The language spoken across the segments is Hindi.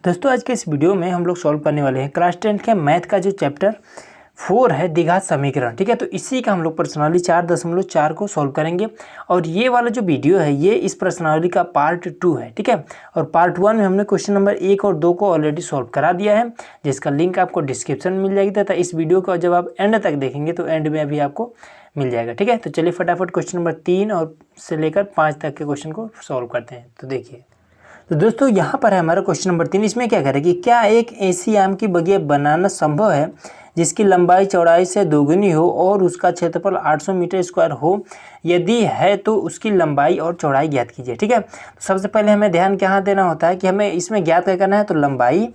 दोस्तों आज के इस वीडियो में हम लोग सॉल्व करने वाले हैं क्लास 10 के मैथ का जो चैप्टर 4 है द्विघात समीकरण। ठीक है, तो इसी का हम लोग प्रश्नावली 4.4 को सॉल्व करेंगे। और ये वाला जो वीडियो है ये इस प्रश्नावली का पार्ट 2 है। ठीक है, और पार्ट 1 में हमने क्वेश्चन नंबर 1 और 2 को ऑलरेडी सॉल्व करा दिया है, जिसका लिंक आपको डिस्क्रिप्शन में मिल जाएगी तथा इस वीडियो को जब आप एंड तक देखेंगे तो एंड में भी आपको मिल जाएगा। ठीक है, तो चलिए फटाफट क्वेश्चन नंबर 3 और से लेकर 5 तक के क्वेश्चन को सॉल्व करते हैं। तो देखिए, तो दोस्तों यहाँ पर है हमारा क्वेश्चन नंबर 3। इसमें क्या करें कि क्या एक ऐसी आम की बगिया बनाना संभव है जिसकी लंबाई चौड़ाई से दोगुनी हो और उसका क्षेत्रफल 800 मीटर स्क्वायर हो? यदि है तो उसकी लंबाई और चौड़ाई ज्ञात कीजिए। ठीक है, तो सबसे पहले हमें ध्यान क्या देना होता है कि हमें इसमें ज्ञात क्या करना है, तो लंबाई,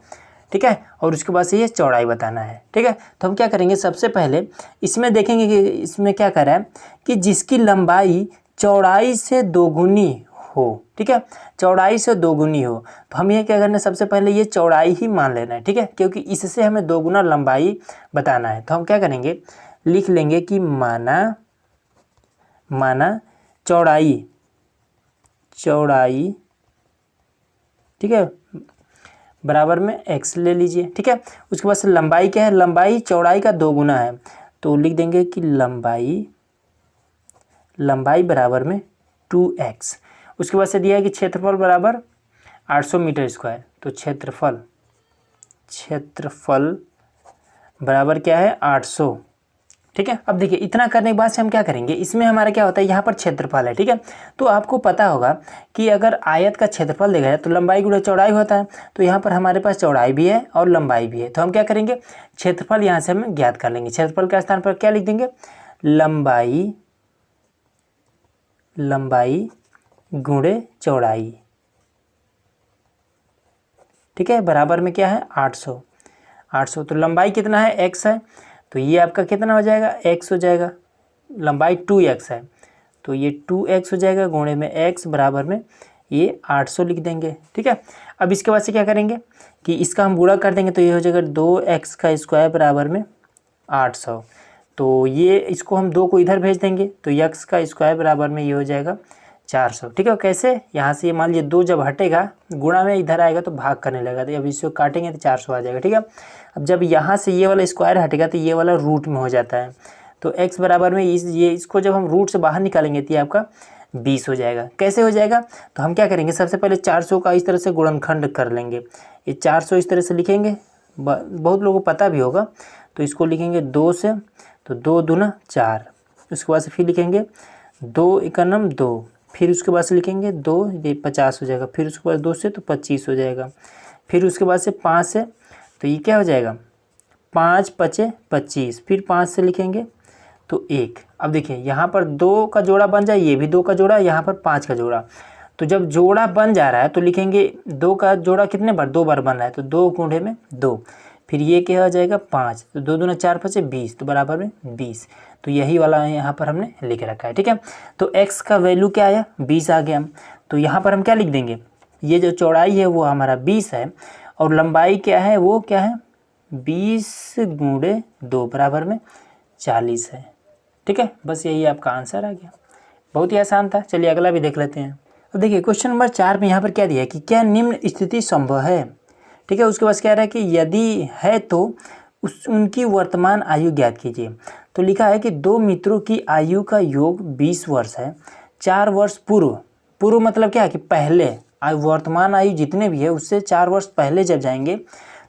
ठीक है, और उसके बाद से ये चौड़ाई बताना है। ठीक है, तो हम क्या करेंगे, सबसे पहले इसमें देखेंगे कि इसमें क्या करा है कि जिसकी लंबाई चौड़ाई से दोगुनी हो। ठीक है, चौड़ाई से दोगुनी हो, तो हम ये क्या करना है, सबसे पहले ये चौड़ाई ही मान लेना है। ठीक है, क्योंकि इससे हमें दोगुना लंबाई बताना है। तो हम क्या करेंगे, लिख लेंगे कि माना चौड़ाई, ठीक है, बराबर में x ले लीजिए। ठीक है, उसके बाद से लंबाई क्या है, लंबाई चौड़ाई का दोगुना है, तो लिख देंगे कि लंबाई बराबर में 2x। उसके बाद से दिया है कि क्षेत्रफल बराबर 800 मीटर स्क्वायर, तो क्षेत्रफल बराबर क्या है, 800। ठीक है, अब देखिए इतना करने के बाद से हम क्या करेंगे, इसमें हमारा क्या होता है, यहाँ पर क्षेत्रफल है। ठीक है, तो आपको पता होगा कि अगर आयत का क्षेत्रफल देखा जाए तो लंबाई गुणा चौड़ाई होता है, तो यहाँ पर हमारे पास चौड़ाई भी है और लंबाई भी है। तो हम क्या करेंगे, क्षेत्रफल यहाँ से हम ज्ञात कर लेंगे। क्षेत्रफल के स्थान पर क्या लिख देंगे, लंबाई गुणे चौड़ाई। ठीक है, बराबर में क्या है, 800। तो लंबाई कितना है, x है, तो ये आपका कितना हो जाएगा, x हो जाएगा। लंबाई 2x है, तो ये 2x हो जाएगा, गुणे में x बराबर में ये 800 लिख देंगे। ठीक है, अब इसके बाद से क्या करेंगे कि इसका हम गुणा कर देंगे, तो ये हो जाएगा 2x का स्क्वायर बराबर में 800। तो ये इसको हम 2 को इधर भेज देंगे, तो x का स्क्वायर बराबर में ये हो जाएगा 400। ठीक है, कैसे, यहाँ से ये मान लीजिए 2 जब हटेगा गुणा में इधर आएगा तो भाग करने लगेगा, तो अब इसको काटेंगे तो 400 आ जाएगा। ठीक है, अब जब यहाँ से ये वाला स्क्वायर हटेगा तो ये वाला रूट में हो जाता है, तो x बराबर में इसको जब हम रूट से बाहर निकालेंगे तो ये आपका 20 हो जाएगा। कैसे हो जाएगा, तो हम क्या करेंगे, सबसे पहले 400 का इस तरह से गुणनखंड कर लेंगे। ये 400 इस तरह से लिखेंगे, बहुत लोगों को पता भी होगा, तो इसको लिखेंगे 2 से, तो 2 दूना 4। उसके बाद से फिर लिखेंगे 2 एकनम 2, फिर उसके बाद से लिखेंगे 2, ये 50 हो जाएगा। फिर उसके बाद 2 से तो 25 हो जाएगा। फिर उसके बाद से 5 से, तो ये क्या हो जाएगा, 5 पचे 25। फिर 5 से लिखेंगे तो 1। अब देखिए यहाँ पर 2 का जोड़ा बन जाए, ये भी 2 का जोड़ा, यहाँ पर 5 का जोड़ा। तो जब जोड़ा बन जा रहा है तो लिखेंगे 2 का जोड़ा कितने बार, 2 बार बन रहा है, तो 2 गुणे में 2। फिर ये क्या हो जाएगा, 5, तो 2 दूना 4 5 20, तो बराबर में 20। तो यही वाला यहाँ पर हमने लिख रखा है। ठीक है, तो x का वैल्यू क्या आया, 20 आ गया। तो यहाँ पर हम क्या लिख देंगे, ये जो चौड़ाई है वो हमारा 20 है और लंबाई क्या है, वो क्या है, 20 गुणे 2 बराबर में 40 है। ठीक है, बस यही आपका आंसर आ गया। बहुत ही आसान था। चलिए अगला भी देख लेते हैं। अब देखिए क्वेश्चन नंबर 4 में यहाँ पर क्या दिया है कि क्या निम्न स्थिति संभव है। ठीक है, उसके बाद क्या रहा है कि यदि है तो उनकी वर्तमान आयु ज्ञात कीजिए। तो लिखा है कि 2 मित्रों की आयु का योग 20 वर्ष है। 4 वर्ष पूर्व मतलब क्या है कि पहले, वर्तमान आयु जितने भी है उससे 4 वर्ष पहले जब जाएंगे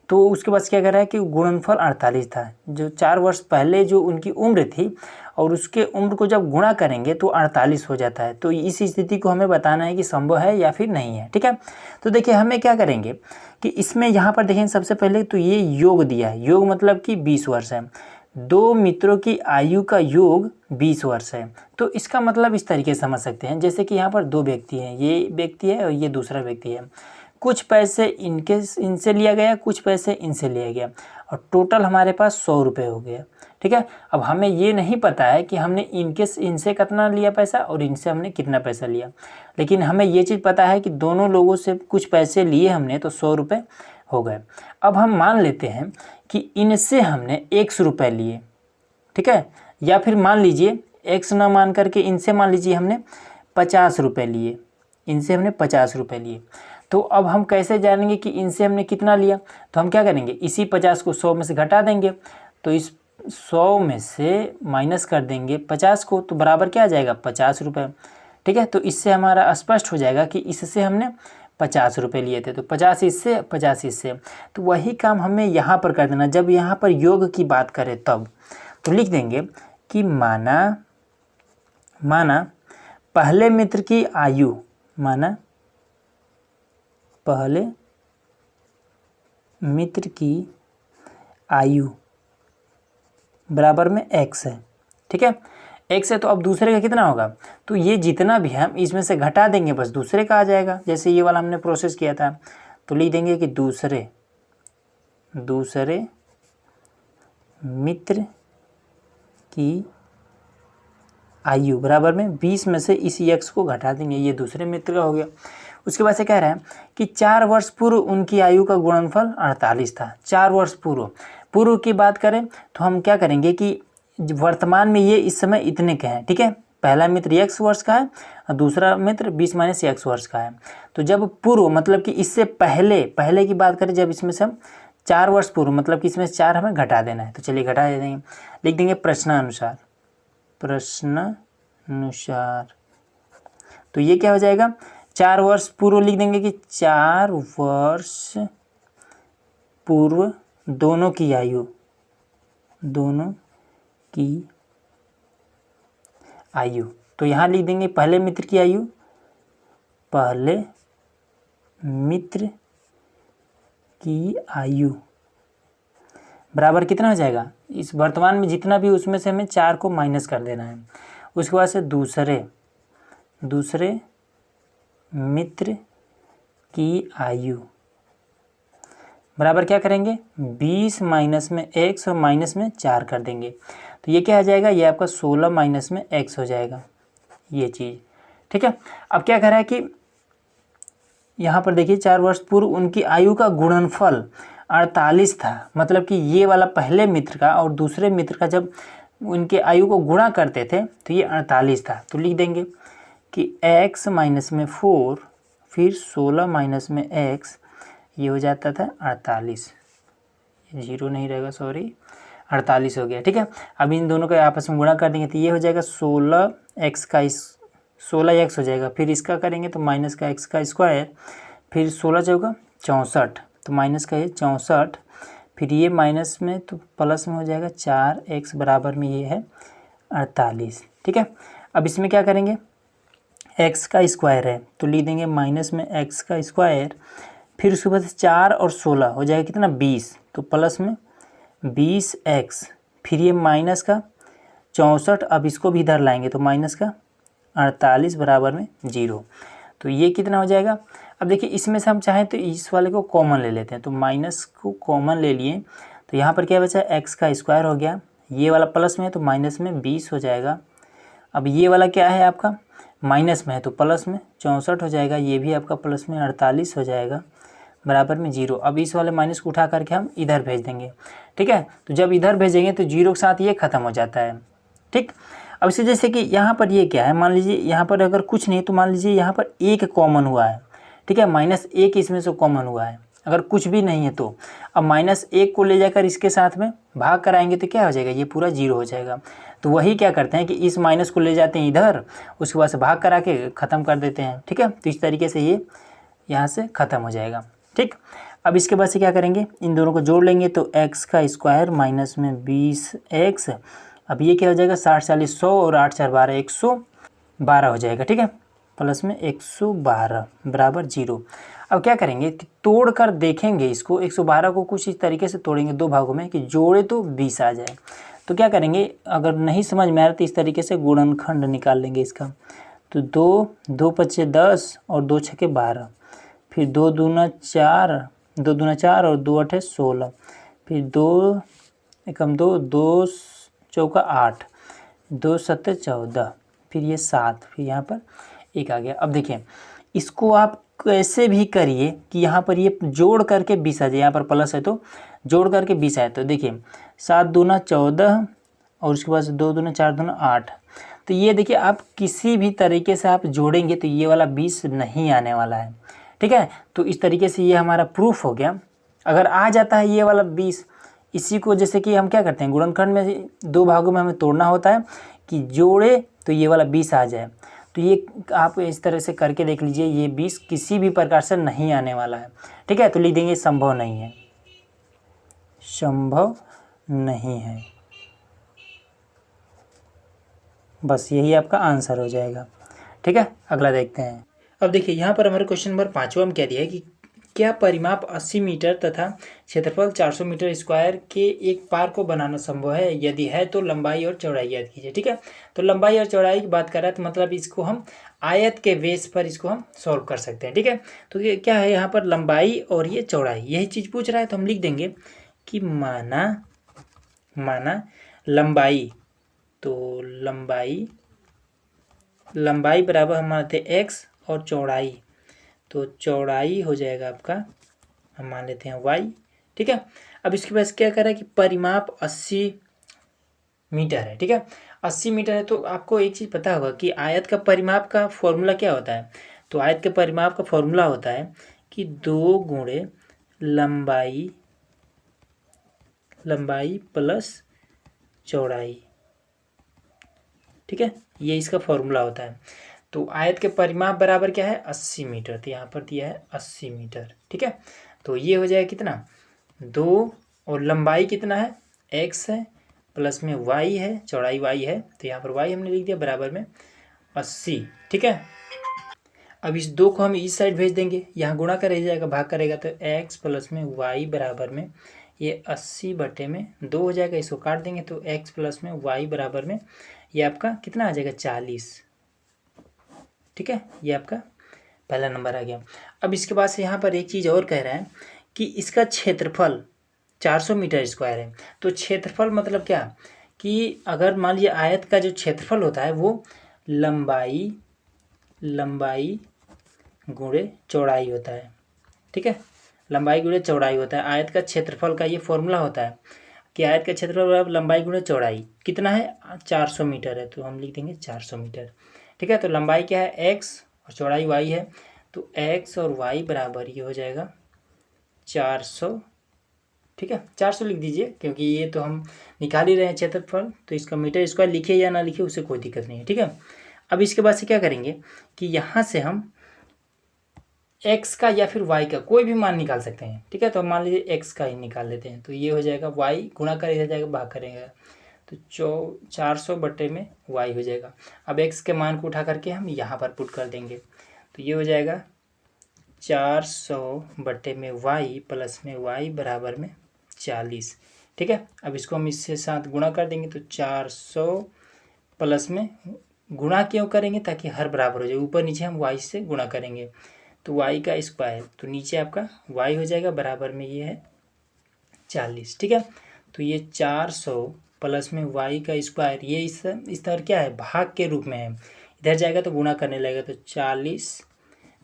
तो उसके बाद क्या कह रहा है कि गुणनफल 48 था। जो 4 वर्ष पहले जो उनकी उम्र थी और उसके उम्र को जब गुणा करेंगे तो 48 हो जाता है। तो इस स्थिति को हमें बताना है कि संभव है या फिर नहीं है। ठीक है, तो देखिए हमें क्या करेंगे कि इसमें यहाँ पर देखें, सबसे पहले तो ये योग दिया है, योग मतलब कि 20 वर्ष है। 2 मित्रों की आयु का योग 20 वर्ष है, तो इसका मतलब इस तरीके से समझ सकते हैं, जैसे कि यहाँ पर 2 व्यक्ति हैं, ये व्यक्ति है और ये दूसरा व्यक्ति है। कुछ पैसे इनसे लिया गया, कुछ पैसे इनसे लिया गया और टोटल हमारे पास 100 रुपये हो गया। ठीक है, अब हमें ये नहीं पता है कि हमने इनसे कितना लिया पैसा और इनसे हमने कितना पैसा लिया, लेकिन हमें ये चीज़ पता है कि दोनों लोगों से कुछ पैसे लिए हमने, तो 100 रुपये हो गए। अब हम मान लेते हैं कि इनसे हमने 100 रुपये लिए। ठीक है, या फिर मान लीजिए x ना मान करके इनसे मान लीजिए हमने 50 रुपये लिए, इनसे हमने 50 रुपये लिए। तो अब हम कैसे जानेंगे कि इनसे हमने कितना लिया? तो हम क्या करेंगे, इसी 50 को 100 में से घटा देंगे, तो इस 100 में से माइनस कर देंगे 50 को, तो बराबर क्या आ जाएगा 50 रुपये। ठीक है, तो इससे हमारा स्पष्ट हो जाएगा कि इससे हमने 50 रुपये लिए थे, तो 50 इससे 50 इससे। तो वही काम हमें यहाँ पर कर देना। जब यहाँ पर योग की बात करें तब तो लिख देंगे कि माना पहले मित्र की आयु, माना पहले मित्र की आयु बराबर में x है। ठीक है, x है, तो अब दूसरे का कितना होगा? तो ये जितना भी है हम इसमें से घटा देंगे, बस दूसरे का आ जाएगा। जैसे ये वाला हमने प्रोसेस किया था, तो लिख देंगे कि दूसरे मित्र की आयु बराबर में 20 में से इसी x को घटा देंगे, ये दूसरे मित्र का हो गया। उसके बाद से कह रहे हैं कि 4 वर्ष पूर्व उनकी आयु का गुणनफल 48 था। 4 वर्ष पूर्व की बात करें तो हम क्या करेंगे कि वर्तमान में ये इस समय इतने के हैं। ठीक है, पहला मित्र x वर्ष का है और दूसरा मित्र 20 माइनस x वर्ष का है। तो जब पूर्व मतलब कि इससे पहले की बात करें, जब इसमें से हम 4 वर्ष पूर्व मतलब कि इसमें से 4 हमें घटा देना है, तो चलिए घटा दे देंगे। लिख देंगे प्रश्नानुसार। तो ये क्या हो जाएगा, 4 वर्ष पूर्व लिख देंगे कि 4 वर्ष पूर्व दोनों की आयु। तो यहाँ लिख देंगे पहले मित्र की आयु बराबर कितना हो जाएगा, इस वर्तमान में जितना भी उसमें से हमें 4 को माइनस कर देना है। उसके बाद से दूसरे मित्र की आयु बराबर क्या करेंगे, 20 माइनस में x और माइनस में 4 कर देंगे, तो ये क्या आ जाएगा, ये आपका 16 माइनस में x हो जाएगा, ये चीज़। ठीक है, अब क्या कह रहा है कि यहाँ पर देखिए 4 वर्ष पूर्व उनकी आयु का गुणनफल 48 था। मतलब कि ये वाला पहले मित्र का और दूसरे मित्र का जब उनके आयु को गुणा करते थे तो ये 48 था। तो लिख देंगे कि x माइनस में 4 फिर 16 माइनस में x, ये हो जाता था 48, जीरो नहीं रहेगा, सॉरी 48 हो गया। ठीक है, अब इन दोनों का आपस में गुणा कर देंगे तो ये हो जाएगा 16x हो जाएगा। फिर इसका करेंगे तो माइनस का x का स्क्वायर, फिर 16 चौका 64, तो माइनस का ये 64, फिर ये माइनस में तो प्लस में हो जाएगा 4x बराबर में ये है 48। ठीक है, अब इसमें क्या करेंगे, x का स्क्वायर है तो लिख देंगे माइनस में x का स्क्वायर, फिर उसके बाद 4 और 16 हो जाएगा कितना 20, तो प्लस में 20x, फिर ये माइनस का 64, अब इसको भी इधर लाएंगे तो माइनस का 48 बराबर में 0। तो ये कितना हो जाएगा, अब देखिए इसमें से हम चाहें तो इस वाले को कॉमन ले लेते हैं, तो माइनस को कॉमन ले लिए तो यहाँ पर क्या बचा, x का स्क्वायर हो गया, ये वाला प्लस में है तो माइनस में 20 हो जाएगा। अब ये वाला क्या है आपका माइनस में है तो प्लस में 64 हो जाएगा, ये भी आपका प्लस में 48 हो जाएगा बराबर में 0। अब इस वाले माइनस को उठा करके हम इधर भेज देंगे। ठीक है, तो जब इधर भेजेंगे तो 0 के साथ ये ख़त्म हो जाता है। ठीक, अब इसे जैसे कि यहाँ पर ये क्या है, मान लीजिए यहाँ पर अगर कुछ नहीं तो मान लीजिए यहाँ पर 1 कॉमन हुआ है। ठीक है, -1 इसमें से कॉमन हुआ है, अगर कुछ भी नहीं है तो अब -1 को ले जाकर इसके साथ में भाग कराएंगे तो क्या हो जाएगा, ये पूरा 0 हो जाएगा। तो वही क्या करते हैं कि इस माइनस को ले जाते हैं इधर, उसके बाद से भाग करा के ख़त्म कर देते हैं। ठीक है, तो इस तरीके से ये यहाँ से ख़त्म हो जाएगा। ठीक, अब इसके बाद से क्या करेंगे, इन दोनों को जोड़ लेंगे तो x का स्क्वायर माइनस में 20x, अब ये क्या हो जाएगा 60 40 100 और 8 4 12 112 हो जाएगा। ठीक है, प्लस में 112 बराबर 0। अब क्या करेंगे कि तोड़ कर देखेंगे इसको, 112 को कुछ इस तरीके से तोड़ेंगे दो भागों में कि जोड़े तो 20 आ जाए। तो क्या करेंगे, अगर नहीं समझ में आ रहा तो इस तरीके से गुणनखंड निकाल लेंगे इसका। तो 2 5 10 और 2 6 12, फिर 2 दूना 4 और 2 8 16, फिर 2 एकम 2 2 चौका 8, 2 7 14, फिर ये 7, फिर यहाँ पर 1 आ गया। अब देखिए इसको आप कैसे भी करिए कि यहाँ पर ये जोड़ करके 20 आ जाए, यहाँ पर प्लस है तो जोड़ करके 20 आए। तो देखिए 7 दूना 14 और उसके बाद 2 दूना 4 दूना 8, तो ये देखिए आप किसी भी तरीके से आप जोड़ेंगे तो ये वाला 20 नहीं आने वाला है। ठीक है। तो इस तरीके से ये हमारा प्रूफ हो गया। अगर आ जाता है ये वाला 20, इसी को जैसे कि हम क्या करते हैं, गुणनखंड में 2 भागों में हमें तोड़ना होता है कि जोड़े तो ये वाला 20 आ जाए। तो ये आप इस तरह से करके देख लीजिए, ये 20 किसी भी प्रकार से नहीं आने वाला है। ठीक है, तो लिख देंगे संभव नहीं है, संभव नहीं है। बस यही आपका आंसर हो जाएगा। ठीक है, अगला देखते हैं। अब देखिए यहाँ पर हमारे क्वेश्चन नंबर 5वां में क्या दिया है कि क्या परिमाप 80 मीटर तथा क्षेत्रफल 400 मीटर स्क्वायर के एक पार को बनाना संभव है? यदि है तो लंबाई और चौड़ाई याद कीजिए। ठीक है, तो लंबाई और चौड़ाई की बात कर रहा है तो मतलब इसको हम आयत के बेस पर इसको हम सॉल्व कर सकते हैं। ठीक है, तो ये क्या है, यहाँ पर लंबाई और ये चौड़ाई यही चीज़ पूछ रहा है, तो हम लिख देंगे कि माना लंबाई, तो लंबाई बराबर हम मानते हैं x और चौड़ाई, तो चौड़ाई हो जाएगा आपका, हम मान लेते हैं y। ठीक है, अब इसके पास क्या कर रहा है कि परिमाप 80 मीटर है। ठीक है, 80 मीटर है, तो आपको एक चीज़ पता होगा कि आयत का परिमाप का फॉर्मूला क्या होता है। तो आयत के परिमाप का फॉर्मूला होता है कि 2 गुणे लंबाई प्लस चौड़ाई। ठीक है, ये इसका फॉर्मूला होता है। तो आयत के परिमाप बराबर क्या है, 80 मीटर, तो यहाँ पर दिया है 80 मीटर। ठीक है, तो ये हो जाएगा कितना, 2, और लंबाई कितना है, x है, प्लस में y है, चौड़ाई y है, तो यहाँ पर y हमने लिख दिया बराबर में 80। ठीक है, अब इस 2 को हम इस साइड भेज देंगे, यहाँ गुणा कर रह जाएगा, भाग करेगा तो x प्लस में y बराबर में ये 80/2 हो जाएगा, इसको काट देंगे तो x प्लस में y बराबर में ये आपका कितना आ जाएगा, 40। ठीक है, ये आपका पहला नंबर आ गया। अब इसके बाद से यहाँ पर एक चीज़ और कह रहा है कि इसका क्षेत्रफल 400 मीटर स्क्वायर है। तो क्षेत्रफल मतलब क्या कि अगर मान लीजिए आयत का जो क्षेत्रफल होता है वो लंबाई गुणे चौड़ाई होता है। ठीक है, लंबाई गुणे चौड़ाई होता है। आयत का क्षेत्रफल का ये फॉर्मूला होता है कि आयत का क्षेत्रफल बराबर लंबाई गुणे चौड़ाई कितना है, 400 मीटर है, तो हम लिख देंगे 400 मीटर। ठीक है, तो लंबाई क्या है, x और चौड़ाई y है, तो x और y बराबर ये हो जाएगा 400। ठीक है, 400 लिख दीजिए, क्योंकि ये तो हम निकाल ही रहे हैं क्षेत्रफल, तो इसका मीटर स्क्वायर लिखे या ना लिखे उससे कोई दिक्कत नहीं है। ठीक है, अब इसके बाद से क्या करेंगे कि यहाँ से हम x का या फिर y का कोई भी मान निकाल सकते हैं। ठीक है, तो मान लीजिए x का ही निकाल लेते हैं, तो ये हो जाएगा y, गुणा कर इधर जाएगा भाग करेंगे तो 400/में y हो जाएगा। अब x के मान को उठा करके हम यहाँ पर पुट कर देंगे, तो ये हो जाएगा 400/में y प्लस में y बराबर में 40। ठीक है, अब इसको हम इससे साथ गुणा कर देंगे, तो 400 प्लस में गुणा क्यों करेंगे, ताकि हर बराबर हो जाए, ऊपर नीचे हम y से गुणा करेंगे, तो y का स्क्वायर, तो नीचे आपका y हो जाएगा बराबर में ये है 40। ठीक है, तो ये 400 प्लस में y का स्क्वायर, ये इस तरह क्या है, भाग के रूप में है, इधर जाएगा तो गुणा करने लगेगा, तो 40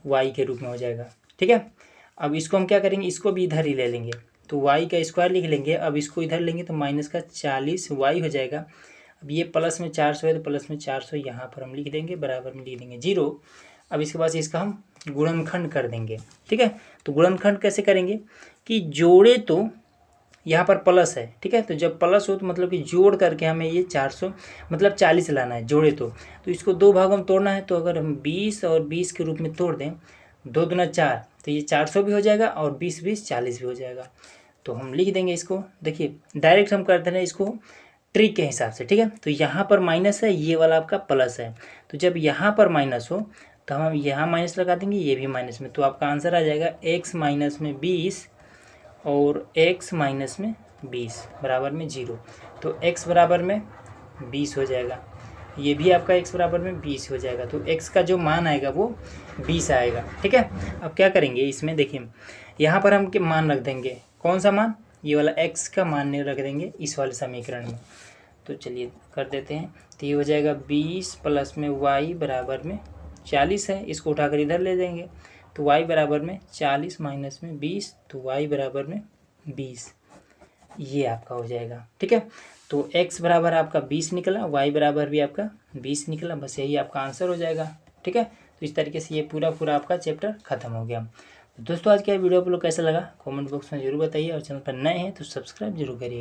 y के रूप में हो जाएगा। ठीक है, अब इसको हम क्या करेंगे, इसको भी इधर ही ले लेंगे, तो y का स्क्वायर लिख लेंगे। अब इसको इधर लेंगे तो माइनस का 40 y हो जाएगा। अब ये प्लस में 400 है, तो प्लस में 400 यहाँ पर हम लिख देंगे, बराबर में लिख देंगे 0। अब इसके बाद इसका हम गुणनखंड कर देंगे। ठीक है, तो गुणनखंड कैसे करेंगे कि जोड़े तो यहाँ पर प्लस है। ठीक है, तो जब प्लस हो तो मतलब कि जोड़ करके हमें ये 400 मतलब 40 लाना है, जोड़े तो इसको 2 भागों में तोड़ना है। तो अगर हम 20 और 20 के रूप में तोड़ दें, 2 दूना 4, तो ये 400 भी हो जाएगा और 20 20 40 भी हो जाएगा। तो हम लिख देंगे इसको, देखिए डायरेक्ट हम करते हैं इसको ट्रिक के हिसाब से। ठीक है, तो यहाँ पर माइनस है, ये वाला आपका प्लस है, तो जब यहाँ पर माइनस हो तो हम यहाँ माइनस लगा देंगे, ये भी माइनस में, तो आपका आंसर आ जाएगा x माइनस में 20 और x माइनस में 20 बराबर में 0। तो x बराबर में 20 हो जाएगा, ये भी आपका x बराबर में 20 हो जाएगा, तो x का जो मान आएगा वो 20 आएगा। ठीक है, अब क्या करेंगे इसमें, देखिए यहाँ पर हम के मान रख देंगे, कौन सा मान, ये वाला x का मान रख देंगे इस वाले समीकरण में। तो चलिए कर देते हैं, तो ये हो जाएगा 20 प्लस में y बराबर में 40 है, इसको उठाकर इधर ले देंगे, तो y बराबर में 40 माइनस में 20, तो y बराबर में 20, ये आपका हो जाएगा। ठीक है, तो x बराबर आपका 20 निकला, y बराबर भी आपका 20 निकला, बस यही आपका आंसर हो जाएगा। ठीक है, तो इस तरीके से ये पूरा आपका चैप्टर खत्म हो गया। तो दोस्तों आज का वीडियो आप लोग कैसा लगा कमेंट बॉक्स में जरूर बताइए, और चैनल पर नए हैं तो सब्सक्राइब जरूर करिए।